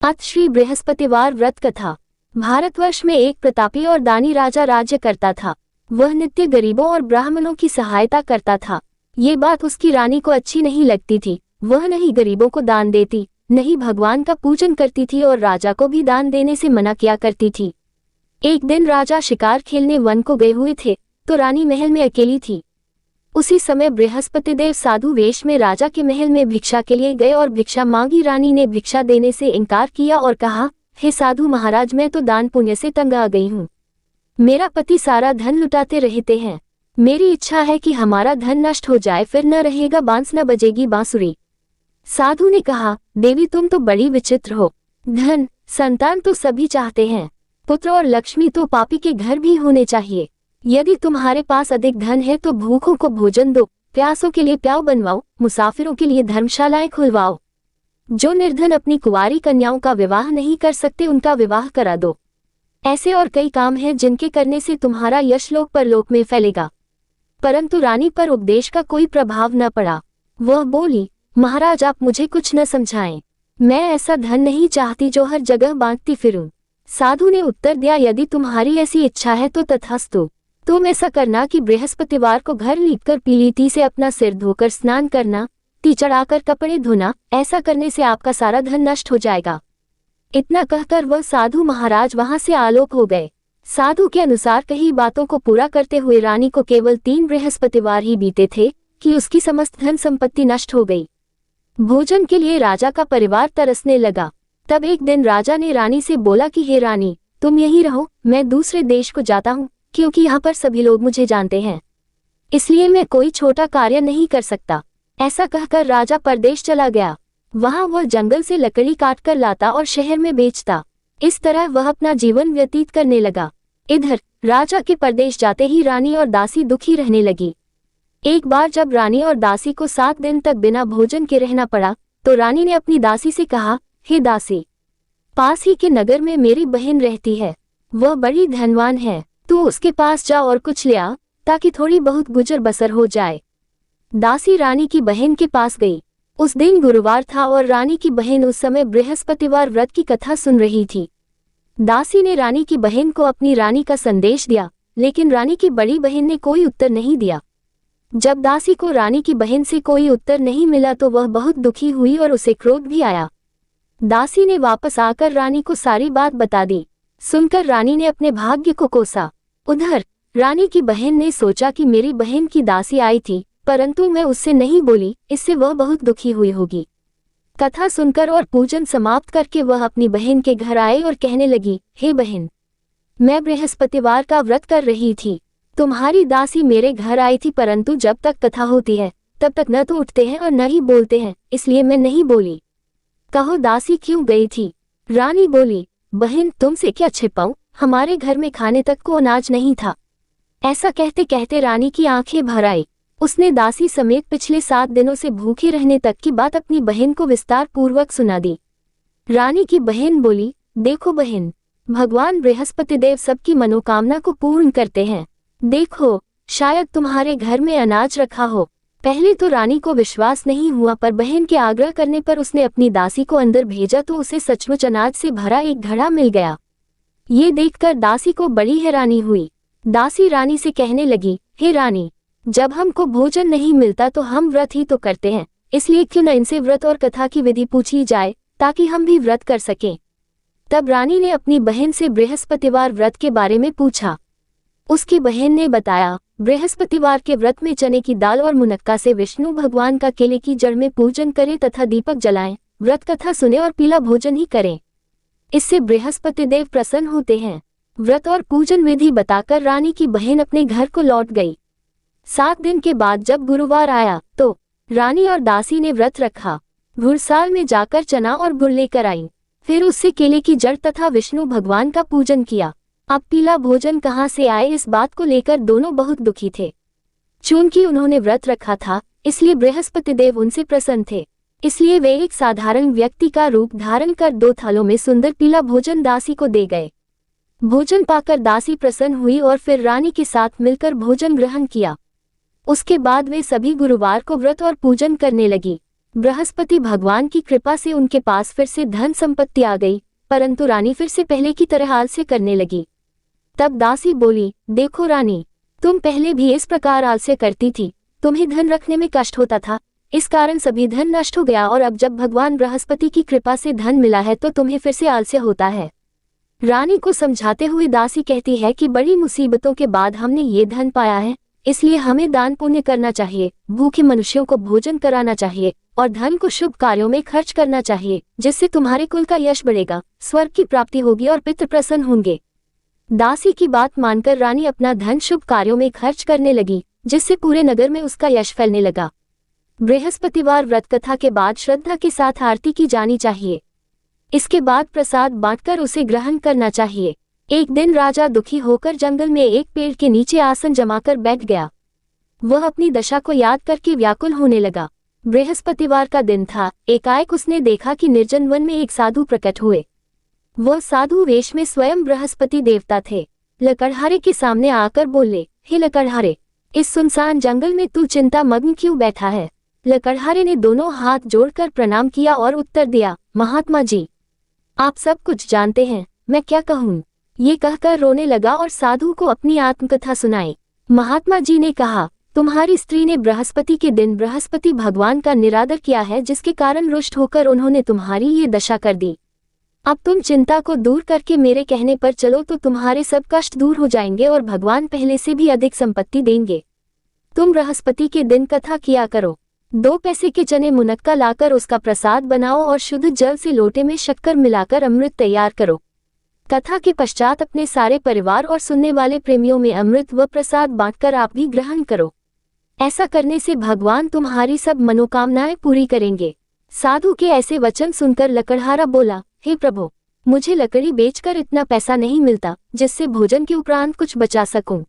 अथ श्री बृहस्पतिवार व्रत कथा। भारतवर्ष में एक प्रतापी और दानी राजा राज्य करता था। वह नित्य गरीबों और ब्राह्मणों की सहायता करता था। ये बात उसकी रानी को अच्छी नहीं लगती थी। वह नहीं गरीबों को दान देती, नहीं भगवान का पूजन करती थी और राजा को भी दान देने से मना किया करती थी। एक दिन राजा शिकार खेलने वन को गए हुए थे, तो रानी महल में अकेली थी। उसी समय बृहस्पतिदेव साधु वेश में राजा के महल में भिक्षा के लिए गए और भिक्षा मांगी। रानी ने भिक्षा देने से इनकार किया और कहा, हे साधु महाराज, मैं तो दान पुण्य से तंग आ गई हूँ। मेरा पति सारा धन लुटाते रहते हैं। मेरी इच्छा है कि हमारा धन नष्ट हो जाए, फिर न रहेगा बांस, न बजेगी बांसुरी। साधु ने कहा, देवी तुम तो बड़ी विचित्र हो। धन संतान तो सभी चाहते हैं, पुत्र और लक्ष्मी तो पापी के घर भी होने चाहिए। यदि तुम्हारे पास अधिक धन है तो भूखों को भोजन दो, प्यासों के लिए प्याऊ बनवाओ, मुसाफिरों के लिए धर्मशालाएं खुलवाओ। जो निर्धन अपनी कुंवारी कन्याओं का विवाह नहीं कर सकते, उनका विवाह करा दो। ऐसे और कई काम हैं जिनके करने से तुम्हारा यश लोक परलोक में फैलेगा। परंतु रानी पर उपदेश का कोई प्रभाव न पड़ा। वह बोली, महाराज आप मुझे कुछ न समझाएं। मैं ऐसा धन नहीं चाहती जो हर जगह बांटती फिरूं। साधु ने उत्तर दिया, यदि तुम्हारी ऐसी इच्छा है तो तथास्तु। तुम ऐसा करना कि बृहस्पतिवार को घर लीपकर पीली ती से अपना सिर धोकर स्नान करना, ती चढ़ाकर कपड़े धोना। ऐसा करने से आपका सारा धन नष्ट हो जाएगा। इतना कहकर वह साधु महाराज वहां से आलोक हो गए। साधु के अनुसार कही बातों को पूरा करते हुए रानी को केवल 3 बृहस्पतिवार ही बीते थे कि उसकी समस्त धन संपत्ति नष्ट हो गई। भोजन के लिए राजा का परिवार तरसने लगा। तब एक दिन राजा ने रानी से बोला कि हे रानी, तुम यहीं रहो, मैं दूसरे देश को जाता हूँ, क्योंकि यहाँ पर सभी लोग मुझे जानते हैं, इसलिए मैं कोई छोटा कार्य नहीं कर सकता। ऐसा कहकर राजा परदेश चला गया। वहां वह जंगल से लकड़ी काटकर लाता और शहर में बेचता। इस तरह वह अपना जीवन व्यतीत करने लगा। इधर राजा के परदेश जाते ही रानी और दासी दुखी रहने लगी। एक बार जब रानी और दासी को 7 दिन तक बिना भोजन के रहना पड़ा, तो रानी ने अपनी दासी से कहा, हे दासी, पास ही के नगर में मेरी बहन रहती है, वह बड़ी धनवान है, तू उसके पास जा और कुछ ले आ, ताकि थोड़ी बहुत गुजर बसर हो जाए। दासी रानी की बहन के पास गई। उस दिन गुरुवार था और रानी की बहन उस समय बृहस्पतिवार व्रत की कथा सुन रही थी। दासी ने रानी की बहन को अपनी रानी का संदेश दिया, लेकिन रानी की बड़ी बहन ने कोई उत्तर नहीं दिया। जब दासी को रानी की बहन से कोई उत्तर नहीं मिला तो वह बहुत दुखी हुई और उसे क्रोध भी आया। दासी ने वापस आकर रानी को सारी बात बता दी। सुनकर रानी ने अपने भाग्य को कोसा। उधर रानी की बहन ने सोचा कि मेरी बहन की दासी आई थी, परंतु मैं उससे नहीं बोली, इससे वह बहुत दुखी हुई होगी। कथा सुनकर और पूजन समाप्त करके वह अपनी बहन के घर आए और कहने लगी, हे बहन, मैं बृहस्पतिवार का व्रत कर रही थी। तुम्हारी दासी मेरे घर आई थी, परंतु जब तक कथा होती है तब तक न तो उठते हैं और न ही बोलते हैं, इसलिए मैं नहीं बोली। कहो दासी क्यों गई थी? रानी बोली, बहन तुमसे क्या छिपाऊं, हमारे घर में खाने तक को अनाज नहीं था। ऐसा कहते कहते रानी की आंखें भर आई। उसने दासी समेत पिछले 7 दिनों से भूखे रहने तक की बात अपनी बहन को विस्तार पूर्वक सुना दी। रानी की बहन बोली, देखो बहन, भगवान बृहस्पतिदेव सबकी मनोकामना को पूर्ण करते हैं। देखो, शायद तुम्हारे घर में अनाज रखा हो। पहले तो रानी को विश्वास नहीं हुआ, पर बहन के आग्रह करने पर उसने अपनी दासी को अंदर भेजा तो उसे सचमुच अनाज से भरा एक घड़ा मिल गया। ये देखकर दासी को बड़ी हैरानी हुई। दासी रानी से कहने लगी, हे रानी, जब हमको भोजन नहीं मिलता तो हम व्रत ही तो करते हैं, इसलिए क्यों न इनसे व्रत और कथा की विधि पूछी जाए, ताकि हम भी व्रत कर सकें। तब रानी ने अपनी बहन से बृहस्पतिवार व्रत के बारे में पूछा। उसकी बहन ने बताया, बृहस्पतिवार के व्रत में चने की दाल और मुनक्का से विष्णु भगवान का केले की जड़ में पूजन करें तथा दीपक जलाएं, व्रत कथा सुने और पीला भोजन ही करें। इससे बृहस्पतिदेव प्रसन्न होते हैं। व्रत और पूजन विधि बताकर रानी की बहन अपने घर को लौट गई। 7 दिन के बाद जब गुरुवार आया तो रानी और दासी ने व्रत रखा। घुड़साल में जाकर चना और गुड़ लेकर आई, फिर उससे केले की जड़ तथा विष्णु भगवान का पूजन किया। अब पीला भोजन कहाँ से आए, इस बात को लेकर दोनों बहुत दुखी थे। चूंकि उन्होंने व्रत रखा था, इसलिए बृहस्पतिदेव उनसे प्रसन्न थे, इसलिए वे एक साधारण व्यक्ति का रूप धारण कर 2 थालों में सुंदर पीला भोजन दासी को दे गए। भोजन पाकर दासी प्रसन्न हुई और फिर रानी के साथ मिलकर भोजन ग्रहण किया। उसके बाद वे सभी गुरुवार को व्रत और पूजन करने लगी। बृहस्पति भगवान की कृपा से उनके पास फिर से धन संपत्ति आ गई, परंतु रानी फिर से पहले की तरह आलस्य करने लगी। तब दासी बोली, देखो रानी, तुम पहले भी इस प्रकार आलस्य करती थी, तुम्हें धन रखने में कष्ट होता था, इस कारण सभी धन नष्ट हो गया, और अब जब भगवान बृहस्पति की कृपा से धन मिला है तो तुम्हें फिर से आलस्य होता है। रानी को समझाते हुए दासी कहती है कि बड़ी मुसीबतों के बाद हमने ये धन पाया है, इसलिए हमें दान पुण्य करना चाहिए, भूखे मनुष्यों को भोजन कराना चाहिए और धन को शुभ कार्यों में खर्च करना चाहिए, जिससे तुम्हारे कुल का यश बढ़ेगा, स्वर्ग की प्राप्ति होगी और पितृ प्रसन्न होंगे। दासी की बात मानकर रानी अपना धन शुभ कार्यों में खर्च करने लगी, जिससे पूरे नगर में उसका यश फैलने लगा। बृहस्पतिवार व्रत कथा के बाद श्रद्धा के साथ आरती की जानी चाहिए। इसके बाद प्रसाद बांटकर उसे ग्रहण करना चाहिए। एक दिन राजा दुखी होकर जंगल में एक पेड़ के नीचे आसन जमाकर बैठ गया। वह अपनी दशा को याद करके व्याकुल होने लगा। बृहस्पतिवार का दिन था। एकाएक उसने देखा कि निर्जन वन में एक साधु प्रकट हुए। वह साधु वेश में स्वयं बृहस्पति देवता थे। लकड़हारे के सामने आकर बोले, हे लकड़हारे, इस सुनसान जंगल में तू चिंता मग्न क्यों बैठा है? लकड़हारे ने दोनों हाथ जोड़कर प्रणाम किया और उत्तर दिया, महात्मा जी, आप सब कुछ जानते हैं, मैं क्या कहूँ? ये कहकर रोने लगा और साधु को अपनी आत्मकथा सुनाई। महात्मा जी ने कहा, तुम्हारी स्त्री ने बृहस्पति के दिन बृहस्पति भगवान का निरादर किया है, जिसके कारण रुष्ट होकर उन्होंने तुम्हारी ये दशा कर दी। अब तुम चिंता को दूर करके मेरे कहने पर चलो तो तुम्हारे सब कष्ट दूर हो जाएंगे और भगवान पहले से भी अधिक संपत्ति देंगे। तुम बृहस्पति के दिन कथा किया करो। 2 पैसे के चने मुनक्का लाकर उसका प्रसाद बनाओ और शुद्ध जल से लोटे में शक्कर मिलाकर अमृत तैयार करो। कथा के पश्चात अपने सारे परिवार और सुनने वाले प्रेमियों में अमृत व प्रसाद बांटकर आप भी ग्रहण करो। ऐसा करने से भगवान तुम्हारी सब मनोकामनाएं पूरी करेंगे। साधु के ऐसे वचन सुनकर लकड़हारा बोला, हे प्रभु, मुझे लकड़ी बेचकर इतना पैसा नहीं मिलता जिससे भोजन के उपरांत कुछ बचा सकूं।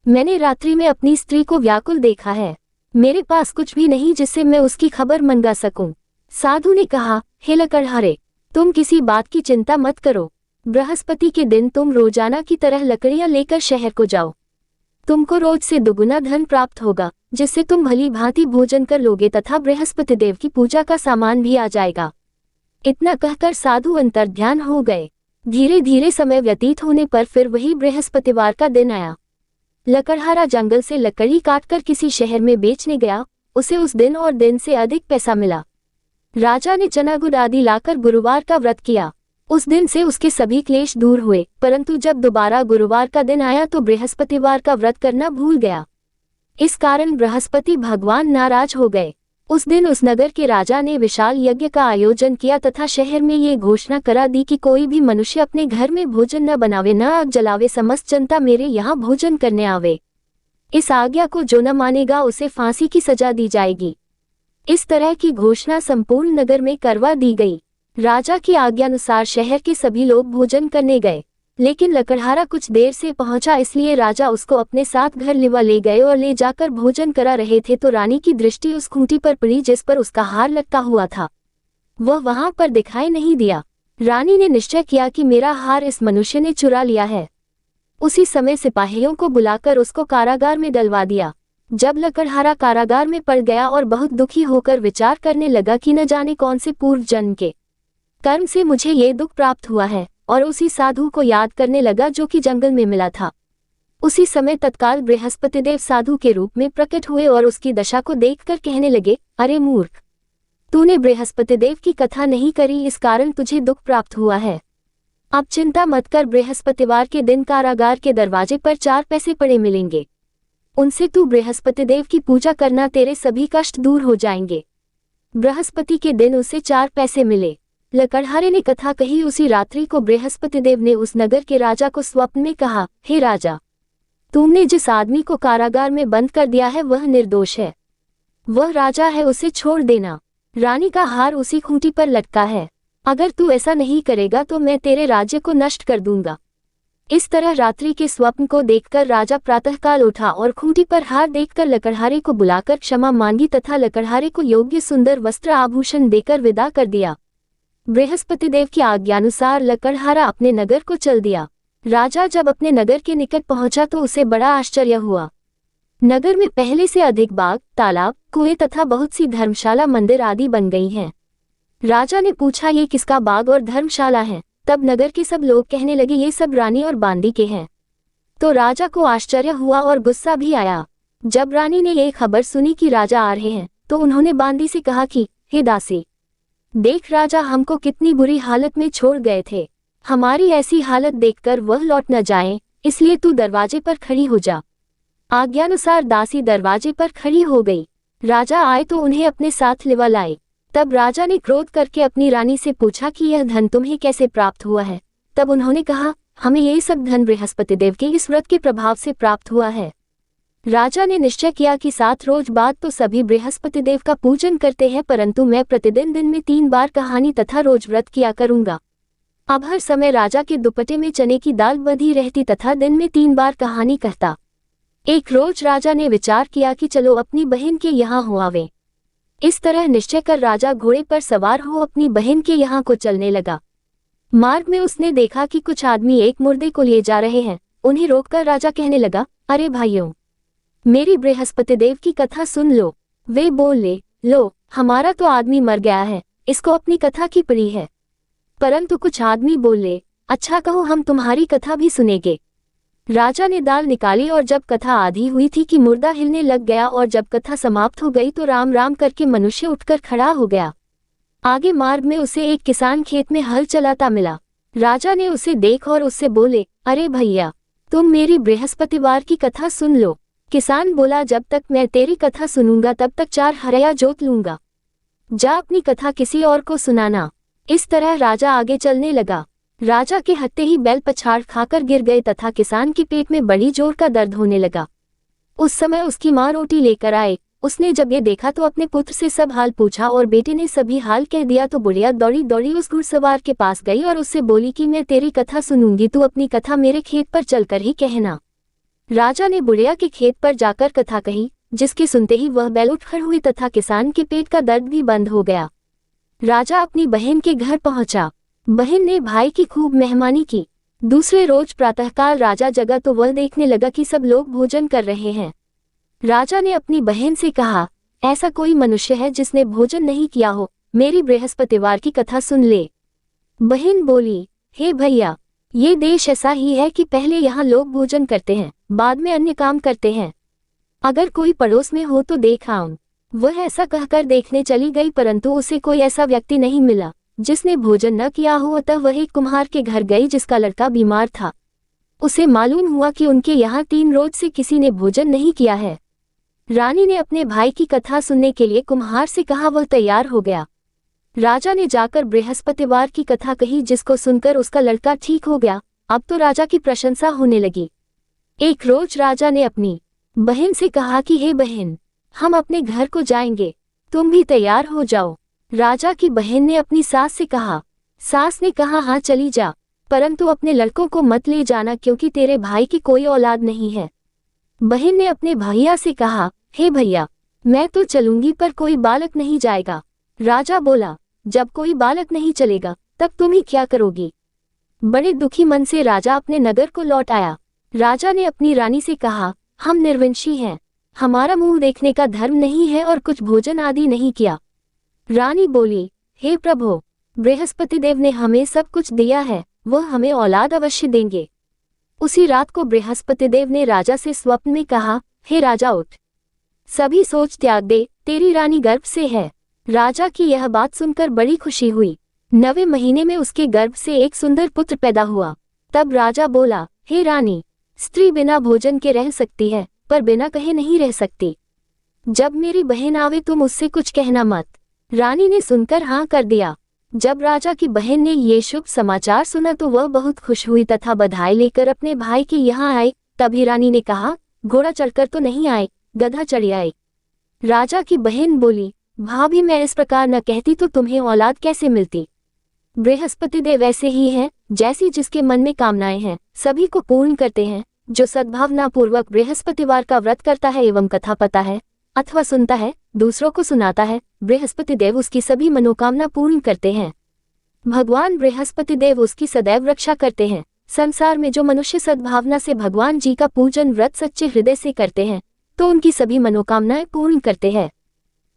मैंने रात्रि में अपनी स्त्री को व्याकुल देखा है। मेरे पास कुछ भी नहीं जिससे मैं उसकी खबर मंगा सकूं। साधु ने कहा, हे लकड़हारे, तुम किसी बात की चिंता मत करो। बृहस्पति के दिन तुम रोजाना की तरह लकड़ियां लेकर शहर को जाओ। तुमको रोज से दुगुना धन प्राप्त होगा, जिससे तुम भली भांति भोजन कर लोगे तथा बृहस्पति देव की पूजा का सामान भी आ जाएगा। इतना कहकर साधु अंतर्ध्यान हो गए। धीरे धीरे समय व्यतीत होने पर फिर वही बृहस्पतिवार का दिन आया। लकड़हारा जंगल से लकड़ी काटकर किसी शहर में बेचने गया। उसे उस दिन और दिन से अधिक पैसा मिला। राजा ने चना गुड़ आदि लाकर गुरुवार का व्रत किया। उस दिन से उसके सभी क्लेश दूर हुए, परंतु जब दोबारा गुरुवार का दिन आया तो बृहस्पतिवार का व्रत करना भूल गया। इस कारण बृहस्पति भगवान नाराज हो गए। उस दिन उस नगर के राजा ने विशाल यज्ञ का आयोजन किया तथा शहर में ये घोषणा करा दी कि कोई भी मनुष्य अपने घर में भोजन न बनावे, न आग जलावे, समस्त जनता मेरे यहाँ भोजन करने आवे। इस आज्ञा को जो न मानेगा उसे फांसी की सजा दी जाएगी। इस तरह की घोषणा संपूर्ण नगर में करवा दी गई। राजा की आज्ञानुसार शहर के सभी लोग भोजन करने गए, लेकिन लकड़हारा कुछ देर से पहुंचा, इसलिए राजा उसको अपने साथ घर लिवा ले गए और ले जाकर भोजन करा रहे थे तो रानी की दृष्टि उस खूंटी पर पड़ी जिस पर उसका हार लटका हुआ था। वह वहां पर दिखाई नहीं दिया। रानी ने निश्चय किया कि मेरा हार इस मनुष्य ने चुरा लिया है। उसी समय सिपाहियों को बुलाकर उसको कारागार में डलवा दिया। जब लकड़हारा कारागार में पड़ गया और बहुत दुखी होकर विचार करने लगा कि न जाने कौन से पूर्व जन्म के कर्म से मुझे ये दुख प्राप्त हुआ है, और उसी साधु को याद करने लगा जो कि जंगल में मिला था। उसी समय तत्काल बृहस्पतिदेव साधु के रूप में प्रकट हुए और उसकी दशा को देखकर कहने लगे, अरे मूर्ख, तूने बृहस्पतिदेव की कथा नहीं करी, इस कारण तुझे दुख प्राप्त हुआ है। अब चिंता मत कर, बृहस्पतिवार के दिन कारागार के दरवाजे पर 4 पैसे पड़े मिलेंगे। उनसे तू बृहस्पतिदेव की पूजा करना, तेरे सभी कष्ट दूर हो जाएंगे। बृहस्पति के दिन उसे 4 पैसे मिले। लकड़हारे ने कथा कही। उसी रात्रि को बृहस्पतिदेव ने उस नगर के राजा को स्वप्न में कहा, हे राजा, तुमने जिस आदमी को कारागार में बंद कर दिया है वह निर्दोष है। वह राजा है, उसे छोड़ देना। रानी का हार उसी खूंटी पर लटका है। अगर तू ऐसा नहीं करेगा तो मैं तेरे राज्य को नष्ट कर दूंगा। इस तरह रात्रि के स्वप्न को देखकर राजा प्रातःकाल उठा और खूंटी पर हार देखकर लकड़हारे को बुलाकर क्षमा मांगी तथा लकड़हारे को योग्य सुंदर वस्त्र आभूषण देकर विदा कर दिया। बृहस्पतिदेव की आज्ञानुसार लकड़हारा अपने नगर को चल दिया। राजा जब अपने नगर के निकट पहुंचा तो उसे बड़ा आश्चर्य हुआ। नगर में पहले से अधिक बाग, तालाब, कुएं तथा बहुत सी धर्मशाला, मंदिर आदि बन गई हैं। राजा ने पूछा, ये किसका बाग और धर्मशाला है? तब नगर के सब लोग कहने लगे, ये सब रानी और बांदी के हैं। तो राजा को आश्चर्य हुआ और गुस्सा भी आया। जब रानी ने ये खबर सुनी कि राजा आ रहे हैं, तो उन्होंने बांदी से कहा कि हे दासी, देख राजा हमको कितनी बुरी हालत में छोड़ गए थे। हमारी ऐसी हालत देखकर वह लौट न जाएं, इसलिए तू दरवाजे पर खड़ी हो जा। आज्ञानुसार दासी दरवाजे पर खड़ी हो गई। राजा आए तो उन्हें अपने साथ लिवा लाए। तब राजा ने क्रोध करके अपनी रानी से पूछा कि यह धन तुम्हें कैसे प्राप्त हुआ है? तब उन्होंने कहा, हमें ये सब धन बृहस्पति देव के इस व्रत के प्रभाव से प्राप्त हुआ है। राजा ने निश्चय किया कि 7 रोज बाद तो सभी बृहस्पति देव का पूजन करते हैं, परंतु मैं प्रतिदिन दिन में 3 बार कहानी तथा रोज व्रत किया करूंगा। अब हर समय राजा के दुपट्टे में चने की दाल बंधी रहती तथा दिन में 3 बार कहानी कहता। एक रोज राजा ने विचार किया कि चलो अपनी बहन के यहाँ हो आवे। इस तरह निश्चय कर राजा घोड़े पर सवार हो अपनी बहन के यहाँ को चलने लगा। मार्ग में उसने देखा कि कुछ आदमी एक मुर्दे को लिए जा रहे हैं। उन्हें रोककर राजा कहने लगा, अरे भाइयों, मेरी बृहस्पति देव की कथा सुन लो। वे बोले, लो, हमारा तो आदमी मर गया है, इसको अपनी कथा की पड़ी है। परंतु कुछ आदमी बोले, अच्छा कहो, हम तुम्हारी कथा भी सुनेंगे। राजा ने दाल निकाली और जब कथा आधी हुई थी कि मुर्दा हिलने लग गया, और जब कथा समाप्त हो गई तो राम राम करके मनुष्य उठकर खड़ा हो गया। आगे मार्ग में उसे एक किसान खेत में हल चलाता मिला। राजा ने उसे देख और उससे बोले, अरे भैया, तुम मेरी बृहस्पतिवार की कथा सुन लो। किसान बोला, जब तक मैं तेरी कथा सुनूंगा तब तक 4 हरया जोत लूंगा। जा अपनी कथा किसी और को सुनाना। इस तरह राजा आगे चलने लगा। राजा के हत्ते ही बैल पछाड़ खाकर गिर गए तथा किसान के पेट में बड़ी जोर का दर्द होने लगा। उस समय उसकी माँ रोटी लेकर आए। उसने जब ये देखा तो अपने पुत्र से सब हाल पूछा और बेटे ने सभी हाल कह दिया। तो बुढ़िया दौड़ी दौड़ी उस घुड़सवार के पास गई और उससे बोली कि मैं तेरी कथा सुनूंगी, तू अपनी कथा मेरे खेत पर चलकर ही कहना। राजा ने बुढ़िया के खेत पर जाकर कथा कही, जिसके सुनते ही वह बैल उठ खड़ हुई तथा किसान के पेट का दर्द भी बंद हो गया। राजा अपनी बहन के घर पहुंचा। बहन ने भाई की खूब मेहमानी की। दूसरे रोज प्रातःकाल राजा जगा तो वह देखने लगा कि सब लोग भोजन कर रहे हैं। राजा ने अपनी बहन से कहा, ऐसा कोई मनुष्य है जिसने भोजन नहीं किया हो, मेरी बृहस्पतिवार की कथा सुन ले। बहन बोली, हे भैया, ये देश ऐसा ही है कि पहले यहाँ लोग भोजन करते हैं, बाद में अन्य काम करते हैं। अगर कोई पड़ोस में हो तो देख आऊं। वह ऐसा कहकर देखने चली गई, परंतु उसे कोई ऐसा व्यक्ति नहीं मिला जिसने भोजन न किया हो। अतः वह एक कुम्हार के घर गई जिसका लड़का बीमार था। उसे मालूम हुआ कि उनके यहाँ 3 रोज से किसी ने भोजन नहीं किया है। रानी ने अपने भाई की कथा सुनने के लिए कुम्हार से कहा। वह तैयार हो गया। राजा ने जाकर बृहस्पतिवार की कथा कही, जिसको सुनकर उसका लड़का ठीक हो गया। अब तो राजा की प्रशंसा होने लगी। एक रोज राजा ने अपनी बहन से कहा कि हे बहन, हम अपने घर को जाएंगे, तुम भी तैयार हो जाओ। राजा की बहन ने अपनी सास से कहा। सास ने कहा, हाँ चली जा, परंतु अपने लड़कों को मत ले जाना, क्योंकि तेरे भाई की कोई औलाद नहीं है। बहन ने अपने भैया से कहा, हे भैया, मैं तो चलूंगी पर कोई बालक नहीं जाएगा। राजा बोला, जब कोई बालक नहीं चलेगा तब तुम ही क्या करोगी? बड़े दुखी मन से राजा अपने नगर को लौट आया। राजा ने अपनी रानी से कहा, हम निर्वंशी हैं, हमारा मुंह देखने का धर्म नहीं है और कुछ भोजन आदि नहीं किया। रानी बोली, हे प्रभु, बृहस्पति देव ने हमें सब कुछ दिया है, वह हमें औलाद अवश्य देंगे। उसी रात को बृहस्पति देव ने राजा से स्वप्न में कहा, हे राजा उठ, सभी सोच त्याग दे, तेरी रानी गर्भ से है। राजा की यह बात सुनकर बड़ी खुशी हुई। 9वें महीने में उसके गर्भ से एक सुंदर पुत्र पैदा हुआ। तब राजा बोला, हे रानी, स्त्री बिना भोजन के रह सकती है, पर बिना कहे नहीं रह सकती। जब मेरी बहन आवे तुम उससे कुछ कहना मत। रानी ने सुनकर हाँ कर दिया। जब राजा की बहन ने ये शुभ समाचार सुना तो वह बहुत खुश हुई तथा बधाई लेकर अपने भाई के यहाँ आई। तभी रानी ने कहा, घोड़ा चढ़कर तो नहीं आए, गधा चढ़ आए। राजा की बहन बोली, भाभी, मैं इस प्रकार न कहती तो तुम्हें औलाद कैसे मिलती? बृहस्पति देव ऐसे ही हैं, जैसी जिसके मन में कामनाएं हैं सभी को पूर्ण करते हैं। जो सद्भावना पूर्वक बृहस्पतिवार का व्रत करता है एवं कथा पता है अथवा सुनता है, दूसरों को सुनाता है, बृहस्पति देव उसकी सभी मनोकामना पूर्ण करते हैं। भगवान बृहस्पति देव उसकी सदैव रक्षा करते हैं। संसार में जो मनुष्य सद्भावना से भगवान जी का पूजन व्रत सच्चे हृदय से करते हैं, तो उनकी सभी मनोकामनाएं पूर्ण करते हैं।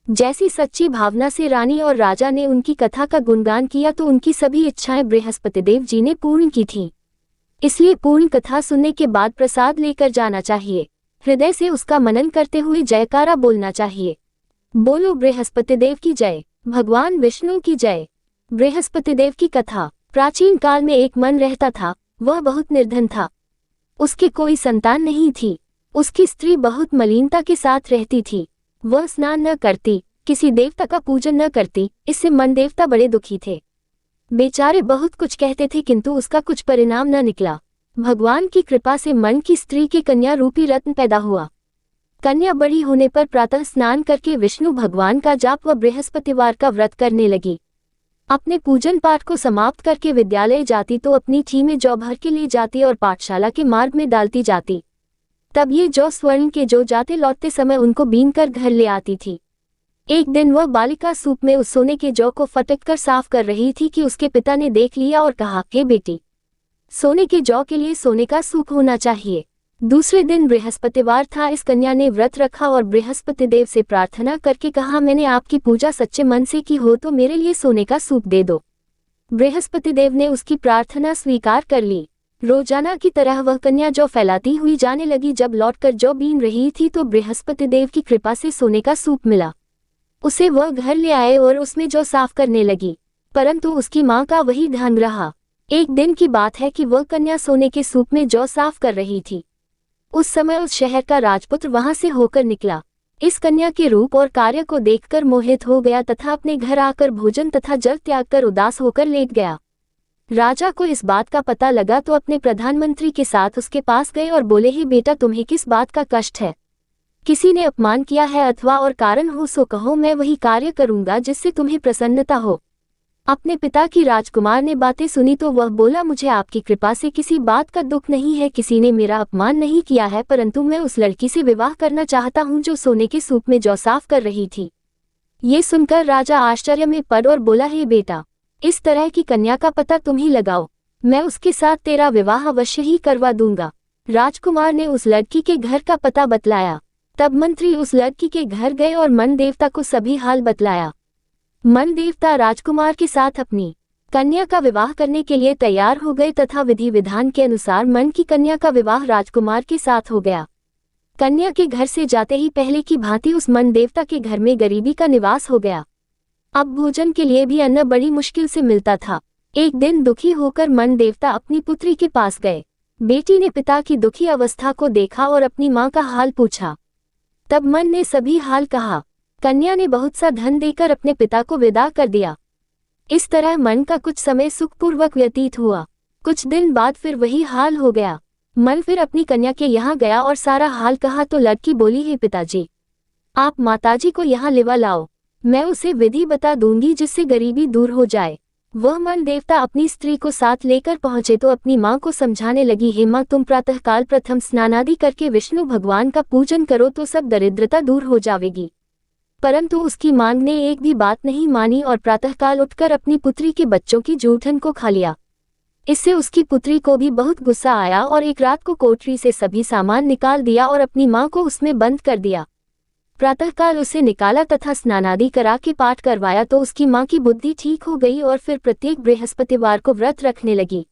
जैसी सच्ची भावना से रानी और राजा ने उनकी कथा का गुणगान किया तो उनकी सभी इच्छाएं बृहस्पतिदेव जी ने पूर्ण की थीं। इसलिए पूर्ण कथा सुनने के बाद प्रसाद लेकर जाना चाहिए। हृदय से उसका मनन करते हुए जयकारा बोलना चाहिए। बोलो बृहस्पतिदेव की जय, भगवान विष्णु की जय। बृहस्पतिदेव की कथा। प्राचीन काल में एक मन रहता था, वह बहुत निर्धन था। उसकी कोई संतान नहीं थी। उसकी स्त्री बहुत मलिनता के साथ रहती थी। वह स्नान न करती, किसी देवता का पूजन न करती। इससे मन देवता बड़े दुखी थे। बेचारे बहुत कुछ कहते थे किंतु उसका कुछ परिणाम न निकला। भगवान की कृपा से मन की स्त्री के कन्या रूपी रत्न पैदा हुआ। कन्या बड़ी होने पर प्रातः स्नान करके विष्णु भगवान का जाप व बृहस्पतिवार का व्रत करने लगी। अपने पूजन पाठ को समाप्त करके विद्यालय जाती तो अपनी थी में जौ भर के ले जाती और पाठशाला के मार्ग में डालती जाती। तब ये जौ स्वर्ण के जो जाते लौटते समय उनको बीन कर घर ले आती थी। एक दिन वह बालिका सूप में उस सोने के जौ को फटक कर साफ कर रही थी कि उसके पिता ने देख लिया और कहा, हे बेटी, सोने के जौ के लिए सोने का सूप होना चाहिए। दूसरे दिन बृहस्पतिवार था। इस कन्या ने व्रत रखा और बृहस्पतिदेव से प्रार्थना करके कहा, मैंने आपकी पूजा सच्चे मन से की हो तो मेरे लिए सोने का सूप दे दो। बृहस्पतिदेव ने उसकी प्रार्थना स्वीकार कर ली। रोजाना की तरह वह कन्या जौ फैलाती हुई जाने लगी। जब लौटकर जौ बीन रही थी तो बृहस्पतिदेव की कृपा से सोने का सूप मिला। उसे वह घर ले आए और उसमें जौ साफ करने लगी, परंतु उसकी मां का वही ध्यान रहा। एक दिन की बात है कि वह कन्या सोने के सूप में जौ साफ कर रही थी। उस समय उस शहर का राजपुत्र वहां से होकर निकला। इस कन्या के रूप और कार्य को देखकर मोहित हो गया तथा अपने घर आकर भोजन तथा जल त्याग कर उदास होकर लेट गया। राजा को इस बात का पता लगा तो अपने प्रधानमंत्री के साथ उसके पास गए और बोले, ही बेटा, तुम्हें किस बात का कष्ट है? किसी ने अपमान किया है अथवा और कारण हो सो कहो, मैं वही कार्य करूंगा जिससे तुम्हें प्रसन्नता हो। अपने पिता की राजकुमार ने बातें सुनी तो वह बोला, मुझे आपकी कृपा से किसी बात का दुख नहीं है। किसी ने मेरा अपमान नहीं किया है, परंतु मैं उस लड़की से विवाह करना चाहता हूं जो सोने के सूप में जौ साफ कर रही थी। ये सुनकर राजा आश्चर्य में पड़ और बोला, हे बेटा, इस तरह की कन्या का पता तुम ही लगाओ, मैं उसके साथ तेरा विवाह अवश्य ही करवा दूंगा। राजकुमार ने उस लड़की के घर का पता बतलाया। तब मंत्री उस लड़की के घर गए और मन देवता को सभी हाल बतलाया। मन देवता राजकुमार के साथ अपनी कन्या का विवाह करने के लिए तैयार हो गए तथा विधि विधान के अनुसार मन की कन्या का विवाह राजकुमार के साथ हो गया। कन्या के घर से जाते ही पहले की भांति उस मन देवता के घर में गरीबी का निवास हो गया। अब भोजन के लिए भी अन्न बड़ी मुश्किल से मिलता था। एक दिन दुखी होकर मन देवता अपनी पुत्री के पास गए। बेटी ने पिता की दुखी अवस्था को देखा और अपनी मां का हाल पूछा। तब मन ने सभी हाल कहा। कन्या ने बहुत सा धन देकर अपने पिता को विदा कर दिया। इस तरह मन का कुछ समय सुखपूर्वक व्यतीत हुआ। कुछ दिन बाद फिर वही हाल हो गया। मन फिर अपनी कन्या के यहाँ गया और सारा हाल कहा तो लड़की बोली, हे पिताजी, आप माताजी को यहाँ लेवा लाओ, मैं उसे विधि बता दूंगी जिससे गरीबी दूर हो जाए। वह मन देवता अपनी स्त्री को साथ लेकर पहुंचे तो अपनी मां को समझाने लगी, हे मां, तुम प्रातःकाल प्रथम स्नानादि करके विष्णु भगवान का पूजन करो तो सब दरिद्रता दूर हो जाएगी। परंतु उसकी मां ने एक भी बात नहीं मानी और प्रातःकाल उठकर अपनी पुत्री के बच्चों की जूठन को खा लिया। इससे उसकी पुत्री को भी बहुत गुस्सा आया और एक रात को कोठरी से सभी सामान निकाल दिया और अपनी मां को उसमें बंद कर दिया। प्रातःकाल उसे निकाला तथा स्नानादि करा के पाठ करवाया तो उसकी मां की बुद्धि ठीक हो गई और फिर प्रत्येक बृहस्पतिवार को व्रत रखने लगी।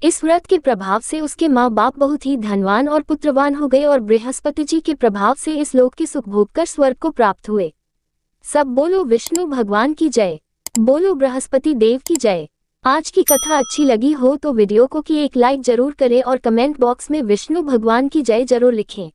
इस व्रत के प्रभाव से उसके माँ बाप बहुत ही धनवान और पुत्रवान हो गए और बृहस्पति जी के प्रभाव से इस लोक के सुख भोग कर स्वर्ग को प्राप्त हुए। सब बोलो विष्णु भगवान की जय, बोलो बृहस्पति देव की जय। आज की कथा अच्छी लगी हो तो वीडियो को एक लाइक जरूर करें और कमेंट बॉक्स में विष्णु भगवान की जय जरूर लिखें।